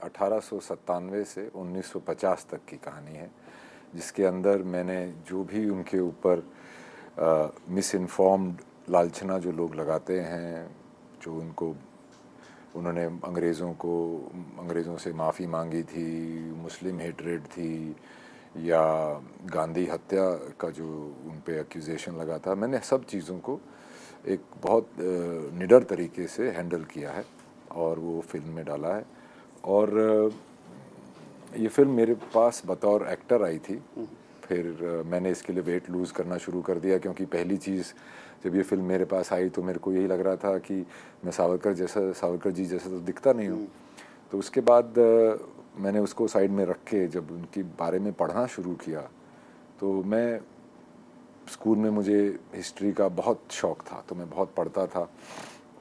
1897 से 1950 तक की कहानी है, जिसके अंदर मैंने जो भी उनके ऊपर मिस इन्फॉर्म्ड लालछना जो लोग लगाते हैं, जो उन्होंने अंग्रेज़ों से माफ़ी मांगी थी, मुस्लिम हेटरेड थी, या गांधी हत्या का जो उन पे एक्यूजेशन लगा था, मैंने सब चीज़ों को एक बहुत निडर तरीके से हैंडल किया है और वो फिल्म में डाला है। और ये फिल्म मेरे पास बतौर एक्टर आई थी, फिर मैंने इसके लिए वेट लूज़ करना शुरू कर दिया, क्योंकि पहली चीज़ जब ये फिल्म मेरे पास आई तो मेरे को यही लग रहा था कि मैं सावरकर जी जैसा तो दिखता नहीं हूँ। तो उसके बाद मैंने उसको साइड में रख के जब उनके बारे में पढ़ना शुरू किया, तो मैं स्कूल में मुझे हिस्ट्री का बहुत शौक़ था, तो मैं बहुत पढ़ता था,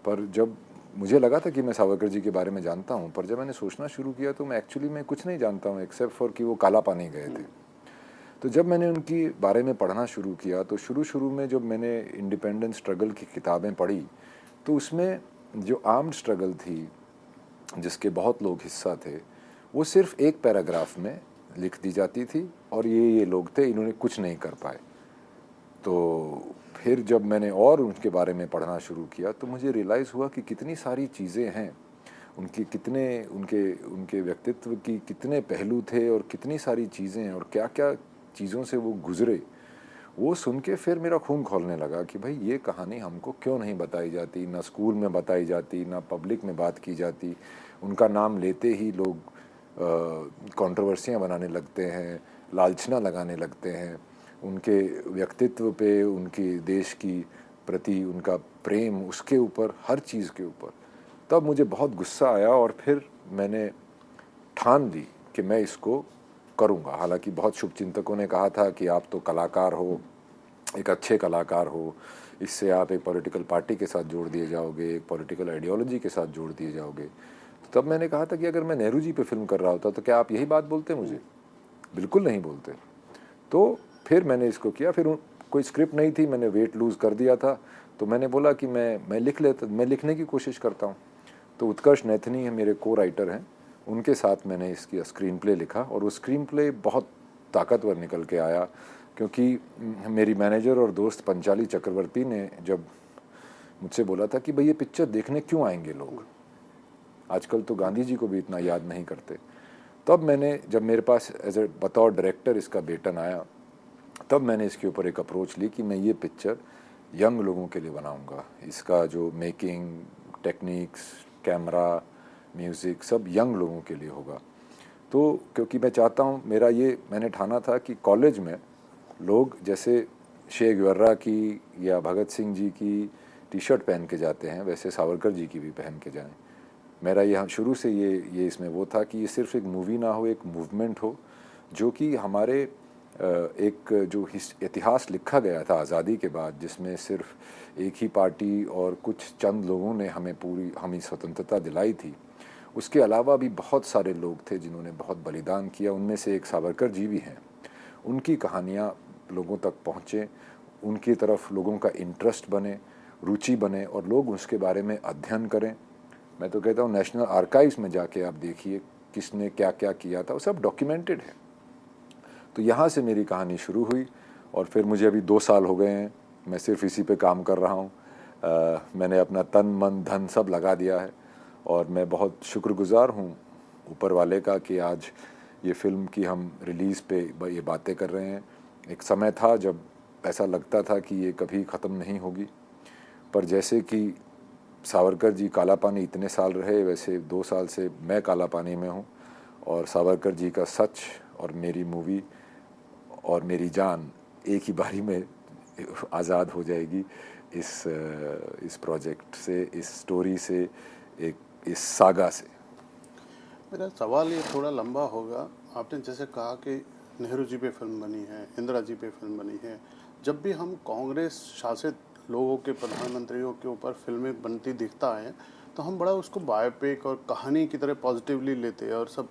पर जब मुझे लगा था कि मैं सावरकर जी के बारे में जानता हूँ, पर जब मैंने सोचना शुरू किया तो मैं एक्चुअली में कुछ नहीं जानता हूँ एक्सेप्ट फॉर कि वो काला पानी गए थे। तो जब मैंने उनकी बारे में पढ़ना शुरू किया तो शुरू में जब मैंने इंडिपेंडेंस स्ट्रगल की किताबें पढ़ी, तो उसमें जो आर्म्ड स्ट्रगल थी जिसके बहुत लोग हिस्सा थे, वो सिर्फ एक पैराग्राफ में लिख दी जाती थी और ये लोग थे, इन्होंने कुछ नहीं कर पाए। तो फिर जब मैंने और उनके बारे में पढ़ना शुरू किया तो मुझे रियलाइज़ हुआ कि कितनी सारी चीज़ें हैं, उनके व्यक्तित्व की कितने पहलू थे और कितनी सारी चीज़ें हैं और क्या क्या चीज़ों से वो गुज़रे। वो सुन के फिर मेरा खून खौलने लगा कि भाई ये कहानी हमको क्यों नहीं बताई जाती, ना स्कूल में बताई जाती, ना पब्लिक में बात की जाती। उनका नाम लेते ही लोग कंट्रोवर्सियाँ बनाने लगते हैं, लालछना लगाने लगते हैं, उनके व्यक्तित्व पे, उनके देश की प्रति उनका प्रेम, उसके ऊपर, हर चीज़ के ऊपर। तब मुझे बहुत गुस्सा आया और फिर मैंने ठान ली कि मैं इसको करूँगा। हालांकि बहुत शुभचिंतकों ने कहा था कि आप तो कलाकार हो, एक अच्छे कलाकार हो, इससे आप एक पॉलिटिकल पार्टी के साथ जोड़ दिए जाओगे, एक पॉलिटिकल आइडियोलॉजी के साथ जोड़ दिए जाओगे। तो तब मैंने कहा था कि अगर मैं नेहरू जी पे फिल्म कर रहा होता तो क्या आप यही बात बोलते मुझे? बिल्कुल नहीं बोलते। तो फिर मैंने इसको किया। फिर कोई स्क्रिप्ट नहीं थी, मैंने वेट लूज़ कर दिया था, तो मैंने बोला कि मैं लिखने की कोशिश करता हूँ। तो उत्कर्ष नैथनी है, मेरे को राइटर हैं, उनके साथ मैंने इसकी स्क्रीन प्ले लिखा और वो स्क्रीन प्ले बहुत ताकतवर निकल के आया, क्योंकि मेरी मैनेजर और दोस्त पंचाली चक्रवर्ती ने जब मुझसे बोला था कि भाई ये पिक्चर देखने क्यों आएंगे लोग, आजकल तो गांधी जी को भी इतना याद नहीं करते, तब जब मेरे पास एज ए बतौर डायरेक्टर इसका बेटन आया, तब मैंने इसके ऊपर एक अप्रोच ली कि मैं ये पिक्चर यंग लोगों के लिए बनाऊंगा। इसका जो मेकिंग, टेक्निक्स, कैमरा, म्यूज़िक सब यंग लोगों के लिए होगा। तो क्योंकि मैं चाहता हूँ, मैंने ठाना था कि कॉलेज में लोग जैसे शे गुवेरा की या भगत सिंह जी की टी शर्ट पहन के जाते हैं, वैसे सावरकर जी की भी पहन के जाएं। मेरा यहाँ शुरू से ये इसमें वो था कि ये सिर्फ एक मूवी ना हो, एक मूवमेंट हो, जो कि हमारे एक जो इतिहास लिखा गया था आज़ादी के बाद, जिसमें सिर्फ एक ही पार्टी और कुछ चंद लोगों ने हमें स्वतंत्रता दिलाई थी, उसके अलावा भी बहुत सारे लोग थे जिन्होंने बहुत बलिदान किया। उनमें से एक सावरकर जी भी हैं। उनकी कहानियाँ लोगों तक पहुँचें, उनकी तरफ लोगों का इंटरेस्ट बने, रुचि बने और लोग उसके बारे में अध्ययन करें। मैं तो कहता हूँ नेशनल आर्काइव्स में जाके आप देखिए किसने क्या क्या किया था, वो सब डॉक्यूमेंटेड है। तो यहाँ से मेरी कहानी शुरू हुई और फिर मुझे अभी 2 साल हो गए हैं, मैं सिर्फ इसी पे काम कर रहा हूँ। मैंने अपना तन मन धन सब लगा दिया है और मैं बहुत शुक्रगुजार हूँ ऊपर वाले का कि आज ये फ़िल्म की हम रिलीज़ पे ये बातें कर रहे हैं। एक समय था जब ऐसा लगता था कि ये कभी ख़त्म नहीं होगी, पर जैसे कि सावरकर जी काला पानी इतने साल रहे, वैसे 2 साल से मैं काला पानी में हूँ और सावरकर जी का सच और मेरी मूवी और मेरी जान एक ही बारी में आज़ाद हो जाएगी इस प्रोजेक्ट से, इस स्टोरी से, इस सागा से। मेरा सवाल ये थोड़ा लंबा होगा। आपने जैसे कहा कि नेहरू जी पे फिल्म बनी है, इंदिरा जी पे फिल्म बनी है। जब भी हम कांग्रेस शासित लोगों के प्रधानमंत्रियों के ऊपर फिल्में बनती दिखता है तो हम बड़ा उसको बायोपिक और कहानी की तरह पॉजिटिवली लेते हैं और सब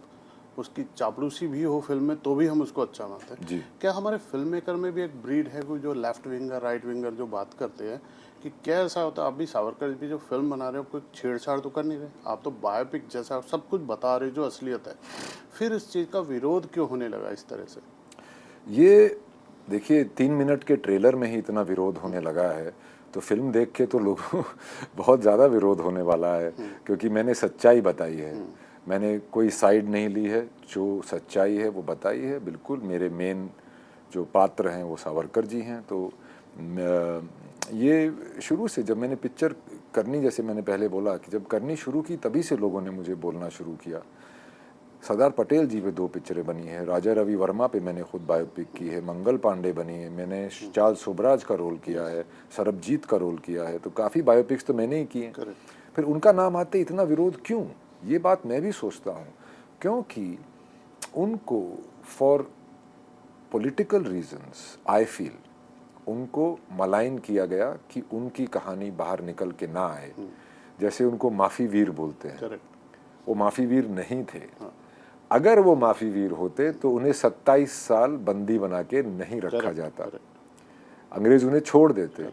उसकी चापलूसी भी हो फिल्म में तो भी हम उसको अच्छा मानते हैं। जी। क्या हमारे फिल्म मेकर में भी एक ब्रीड है कोई जो लेफ्ट विंगर राइट विंगर जो बात करते हैं कि क्या ऐसा होता है? आप भी सावरकर भी जो फिल्म बना रहे हो कोई छेड़छाड़ तो कर नहीं रहे, आप तो बायोपिक जैसा सब कुछ बता रहे हो जो असलियत है, फिर इस चीज़ का विरोध क्यों होने लगा इस तरह से? ये देखिए 3 मिनट के ट्रेलर में ही इतना विरोध होने लगा है, तो फिल्म देख के तो लोगों बहुत ज़्यादा विरोध होने वाला है, क्योंकि मैंने सच्चाई बताई है। मैंने कोई साइड नहीं ली है, जो सच्चाई है वो बताई है। बिल्कुल मेरे मेन जो पात्र हैं वो सावरकर जी हैं। तो ये शुरू से जब मैंने पिक्चर करनी, जैसे मैंने पहले बोला कि जब करनी शुरू की तभी से लोगों ने मुझे बोलना शुरू किया। सरदार पटेल जी पे 2 पिक्चरें बनी है, राजा रवि वर्मा पे मैंने खुद बायोपिक की है, मंगल पांडे बनी है, मैंने चार्ल्स सुबराज का रोल किया है, सरबजीत का रोल किया है, तो काफ़ी बायोपिक्स तो मैंने ही किए हैं। फिर उनका नाम आते इतना विरोध क्यों? ये बात मैं भी सोचता हूँ, क्योंकि उनको for political reasons I feel उनको मलाइन किया गया कि उनकी कहानी बाहर निकल के ना आए। जैसे उनको माफ़ी वीर बोलते हैं, वो माफ़ी वीर नहीं थे। अगर वो माफ़ी वीर होते तो उन्हें 27 साल बंदी बना के नहीं रखा जाता, अंग्रेज उन्हें छोड़ देते।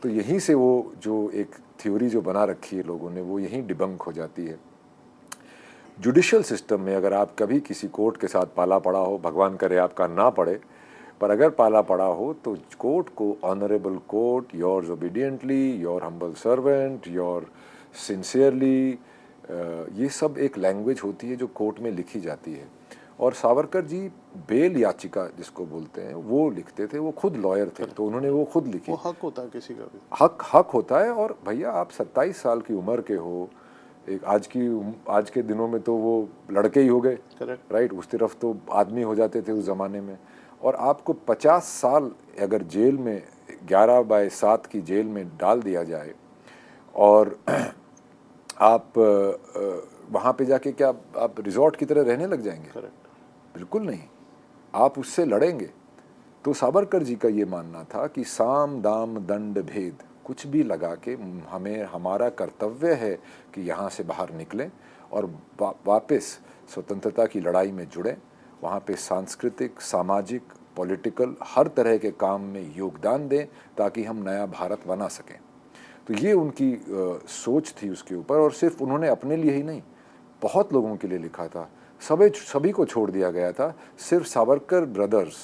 तो यहीं से वो जो एक थ्योरी जो बना रखी है लोगों ने, वो यहीं डिबंक हो जाती है। जुडिशियल सिस्टम में अगर आप कभी किसी कोर्ट के साथ पाला पड़ा हो, भगवान करे आपका ना पड़े, पर अगर पाला पड़ा हो तो कोर्ट को honourable court, yours obediently, your humble servant, your sincerely, ये सब एक लैंग्वेज होती है जो कोर्ट में लिखी जाती है। और सावरकर जी बेल याचिका जिसको बोलते हैं वो लिखते थे, वो खुद लॉयर थे, तो उन्होंने वो खुद लिखी। वो हक होता है किसी का भी, हक होता है। और भैया आप 27 साल की उम्र के हो, एक आज के दिनों में तो वो लड़के ही हो गए, राइट, उस तरफ तो आदमी हो जाते थे उस ज़माने में। और आपको 50 साल अगर जेल में 11/7 की जेल में डाल दिया जाए और आप वहाँ पे जाके क्या आप रिजॉर्ट की तरह रहने लग जाएंगे? बिल्कुल नहीं, आप उससे लड़ेंगे। तो सावरकर जी का ये मानना था कि साम दाम दंड भेद कुछ भी लगा के हमारा कर्तव्य है कि यहाँ से बाहर निकलें और वापस स्वतंत्रता की लड़ाई में जुड़ें, वहाँ पे सांस्कृतिक, सामाजिक, पॉलिटिकल हर तरह के काम में योगदान दें ताकि हम नया भारत बना सकें। तो ये उनकी सोच थी उसके ऊपर। और सिर्फ उन्होंने अपने लिए ही नहीं, बहुत लोगों के लिए लिखा था। सभी को छोड़ दिया गया था। सिर्फ सावरकर ब्रदर्स,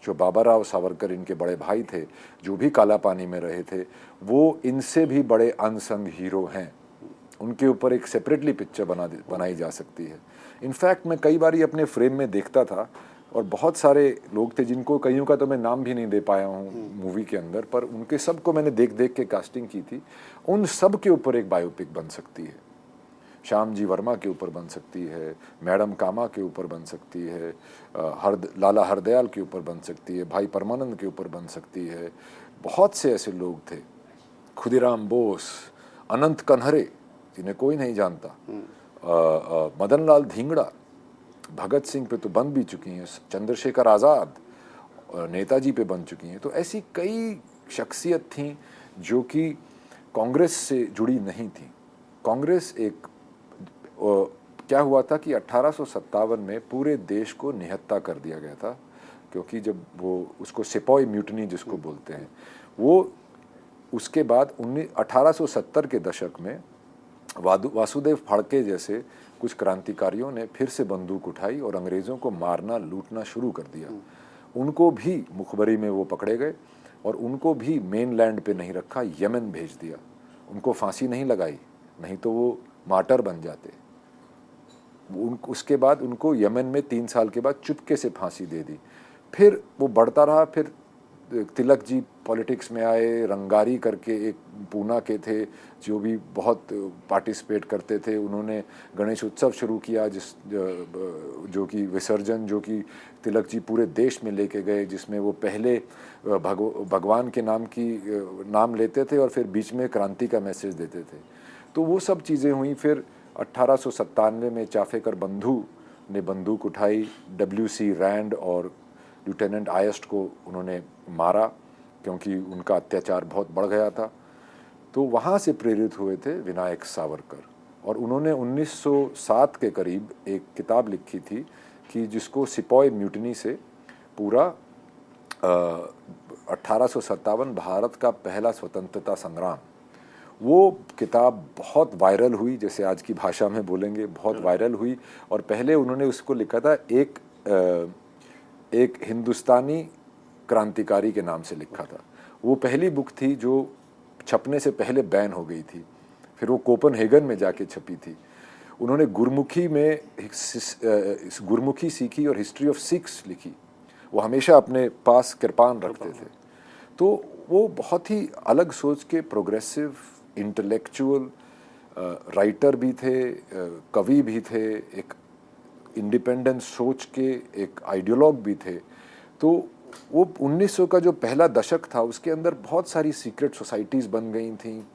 जो बाबा राव सावरकर इनके बड़े भाई थे, जो भी काला पानी में रहे थे, वो इनसे भी बड़े अनसंग हीरो हैं। उनके ऊपर एक सेपरेटली पिक्चर बनाई जा सकती है। इनफैक्ट मैं कई बार अपने फ्रेम में देखता था और बहुत सारे लोग थे जिनको कईयों का तो मैं नाम भी नहीं दे पाया हूँ मूवी के अंदर, पर उनके सबको मैंने देख देख के कास्टिंग की थी। उन सब के ऊपर एक बायोपिक बन सकती है। श्याम जी वर्मा के ऊपर बन सकती है, मैडम कामा के ऊपर बन सकती है, लाला हरदयाल के ऊपर बन सकती है, भाई परमानंद के ऊपर बन सकती है। बहुत से ऐसे लोग थे, खुदीराम बोस, अनंत कन्हरे जिन्हें कोई नहीं जानता, मदन लाल धींगड़ा, भगत सिंह पे तो बन भी चुकी हैं, चंद्रशेखर आज़ाद और नेताजी पे बन चुकी हैं। तो ऐसी कई शख्सियत थीं जो कि कांग्रेस से जुड़ी नहीं थी। कांग्रेस एक क्या हुआ था कि 1857 में पूरे देश को निहत्था कर दिया गया था, क्योंकि जब वो उसको सिपाही म्यूटनी जिसको बोलते हैं, वो उसके बाद 1870 के दशक में वासुदेव फाड़के जैसे कुछ क्रांतिकारियों ने फिर से बंदूक उठाई और अंग्रेज़ों को मारना लूटना शुरू कर दिया। उनको भी मुखबरी में वो पकड़े गए और उनको भी मेनलैंड पे नहीं रखा, यमन भेज दिया। उनको फांसी नहीं लगाई, नहीं तो वो मार्टर बन जाते। उसके बाद उनको यमन में 3 साल के बाद चुपके से फांसी दे दी। फिर वो बढ़ता रहा। फिर तिलक जी पॉलिटिक्स में आए, रंगारी करके एक पूना के थे जो भी बहुत पार्टिसिपेट करते थे। उन्होंने गणेश उत्सव शुरू किया जो कि विसर्जन, जो कि तिलक जी पूरे देश में लेके गए, जिसमें वो पहले भगवान के नाम लेते थे और फिर बीच में क्रांति का मैसेज देते थे। तो वो सब चीज़ें हुई। फिर 1897 में चाफेकर बंधु ने बंदूक उठाई, WC रैंड और लेफ्टिनेंट आयस्ट को उन्होंने मारा क्योंकि उनका अत्याचार बहुत बढ़ गया था। तो वहाँ से प्रेरित हुए थे विनायक सावरकर और उन्होंने 1907 के करीब एक किताब लिखी थी कि जिसको सिपॉय म्यूटिनी से पूरा 1857 भारत का पहला स्वतंत्रता संग्राम, वो किताब बहुत वायरल हुई, जैसे आज की भाषा में बोलेंगे बहुत वायरल हुई। और पहले उन्होंने उसको लिखा था एक हिंदुस्तानी क्रांतिकारी के नाम से लिखा था। वो पहली बुक थी जो छपने से पहले बैन हो गई थी, फिर वो कोपनहेगन में जाके छपी थी। उन्होंने गुरमुखी सीखी और हिस्ट्री ऑफ सिक्स लिखी। वो हमेशा अपने पास कृपान रखते थे। तो वो बहुत ही अलग सोच के प्रोग्रेसिव इंटेलेक्चुअल राइटर भी थे, कवि भी थे, एक इंडिपेंडेंट सोच के एक आइडियोलॉग भी थे। तो वो 1900 का जो पहला दशक था उसके अंदर बहुत सारी सीक्रेट सोसाइटीज़ बन गई थी।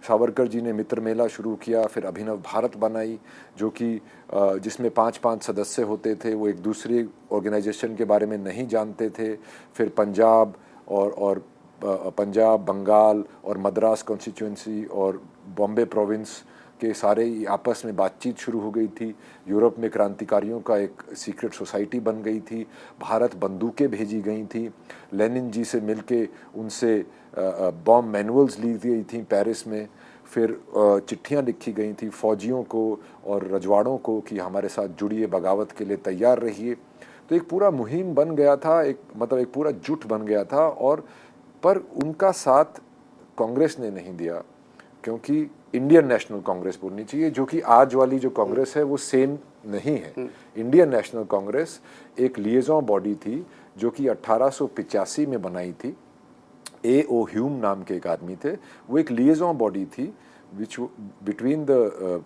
सावरकर जी ने मित्र मेला शुरू किया, फिर अभिनव भारत बनाई जो कि जिसमें 5-5 सदस्य होते थे, वो एक दूसरे ऑर्गेनाइजेशन के बारे में नहीं जानते थे। फिर पंजाब और पंजाब, बंगाल और मद्रास कॉन्स्टिट्यूंसी और बॉम्बे प्रोविंस के सारे आपस में बातचीत शुरू हो गई थी। यूरोप में क्रांतिकारियों का एक सीक्रेट सोसाइटी बन गई थी। भारत बंदूकें भेजी गई थी। लेनिन जी से मिलके उनसे बॉम्ब मैनुअल्स ली गई थी पेरिस में। फिर चिट्ठियां लिखी गई थी फौजियों को और रजवाड़ों को कि हमारे साथ जुड़िए, बगावत के लिए तैयार रहिए। तो एक पूरा मुहिम बन गया था, एक पूरा जुट बन गया था। और पर उनका साथ कांग्रेस ने नहीं दिया, क्योंकि इंडियन नेशनल कांग्रेस बोलनी चाहिए, जो कि आज वाली जो कांग्रेस है वो सेम नहीं है। इंडियन नेशनल कांग्रेस एक लिएजॉन बॉडी थी जो कि 1885 में बनाई थी। A.O. ह्यूम नाम के एक आदमी थे। वो एक लिएजॉन बॉडी थी which between the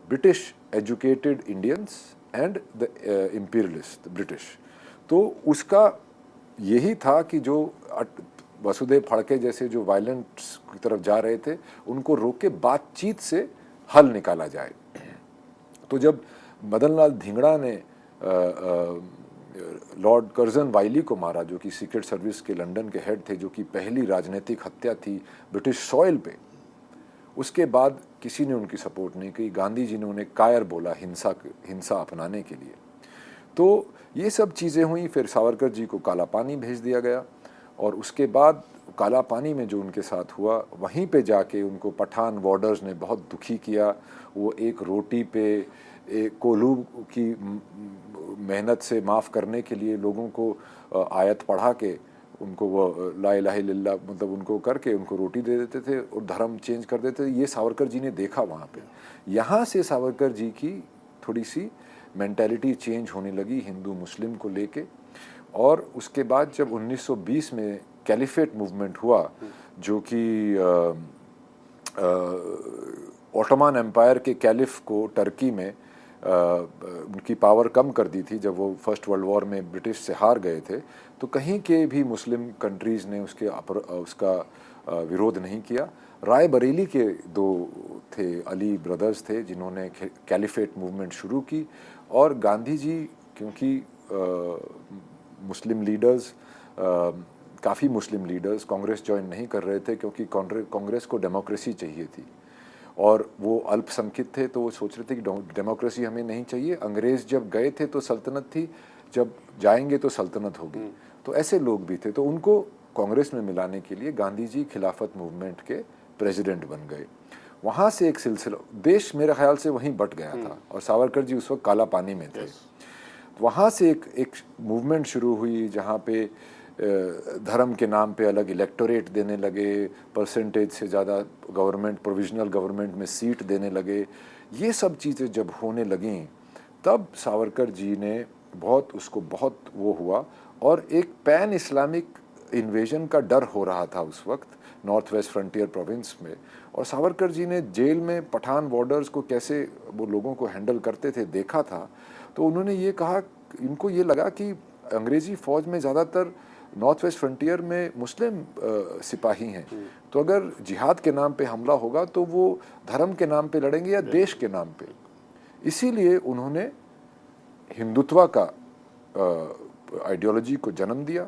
British educated Indians and the imperialist British. तो उसका यही था कि जो वसुदेव फड़के जैसे जो वायलेंस की तरफ जा रहे थे उनको रोक के बातचीत से हल निकाला जाए। तो जब मदन लाल धिंगड़ा ने लॉर्ड कर्जन वाइली को मारा, जो कि सीक्रेट सर्विस के लंदन के हेड थे, जो कि पहली राजनीतिक हत्या थी ब्रिटिश सॉइल पे, उसके बाद किसी ने उनकी सपोर्ट नहीं की। गांधी जी ने उन्हें कायर बोला हिंसा अपनाने के लिए। तो ये सब चीज़ें हुई। फिर सावरकर जी को काला पानी भेज दिया गया और उसके बाद काला पानी में जो उनके साथ हुआ, वहीं पे जाके उनको पठान वार्डर्स ने बहुत दुखी किया। वो एक रोटी पे एक कोल्हू की मेहनत से माफ़ करने के लिए लोगों को आयत पढ़ा के उनको वो ला इलाहा इल्लल्लाह मतलब उनको करके उनको रोटी दे देते थे और धर्म चेंज कर देते थे। ये सावरकर जी ने देखा वहाँ पे। यहाँ से सावरकर जी की थोड़ी सी मेंटालिटी चेंज होने लगी हिंदू मुस्लिम को लेके। और उसके बाद जब 1920 में कैलिफेट मूवमेंट हुआ, जो कि ऑटोमान एम्पायर के कैलिफ को टर्की में उनकी पावर कम कर दी थी जब वो फर्स्ट वर्ल्ड वॉर में ब्रिटिश से हार गए थे, तो कहीं के भी मुस्लिम कंट्रीज़ ने उसका विरोध नहीं किया। राय बरेली के दो थे, अली ब्रदर्स थे, जिन्होंने कैलिफेट मूवमेंट शुरू की। और गांधी जी, क्योंकि मुस्लिम लीडर्स काफ़ी मुस्लिम लीडर्स कांग्रेस ज्वाइन नहीं कर रहे थे, क्योंकि कांग्रेस को डेमोक्रेसी चाहिए थी और वो अल्पसंख्यक थे, तो वो सोच रहे थे कि डेमोक्रेसी हमें नहीं चाहिए। अंग्रेज़ जब गए थे तो सल्तनत थी, जब जाएंगे तो सल्तनत होगी। तो ऐसे लोग भी थे, तो उनको कांग्रेस में मिलाने के लिए गांधी जी खिलाफत मूवमेंट के प्रेसिडेंट बन गए। वहाँ से एक सिलसिला देश मेरे ख्याल से वहीं बट गया था और सावरकर जी उस वक्त काला पानी में थे। वहाँ से एक मूवमेंट शुरू हुई जहाँ पे धर्म के नाम पे अलग इलेक्टोरेट देने लगे, परसेंटेज से ज़्यादा गवर्नमेंट प्रोविजनल गवर्नमेंट में सीट देने लगे। ये सब चीज़ें जब होने लगीं तब सावरकर जी ने बहुत वो हुआ और एक पैन इस्लामिक इन्वेजन का डर हो रहा था उस वक्त नॉर्थ वेस्ट फ्रंटियर प्रोविंस में। और सावरकर जी ने जेल में पठान बॉर्डर्स को कैसे वो लोगों को हैंडल करते थे देखा था। तो उन्होंने ये कहा, इनको ये लगा कि अंग्रेज़ी फ़ौज में ज़्यादातर नॉर्थ वेस्ट फ्रंटियर में मुस्लिम सिपाही हैं, तो अगर जिहाद के नाम पे हमला होगा तो वो धर्म के नाम पे लड़ेंगे या देश के नाम पे। इसीलिए उन्होंने हिंदुत्व का आइडियोलॉजी को जन्म दिया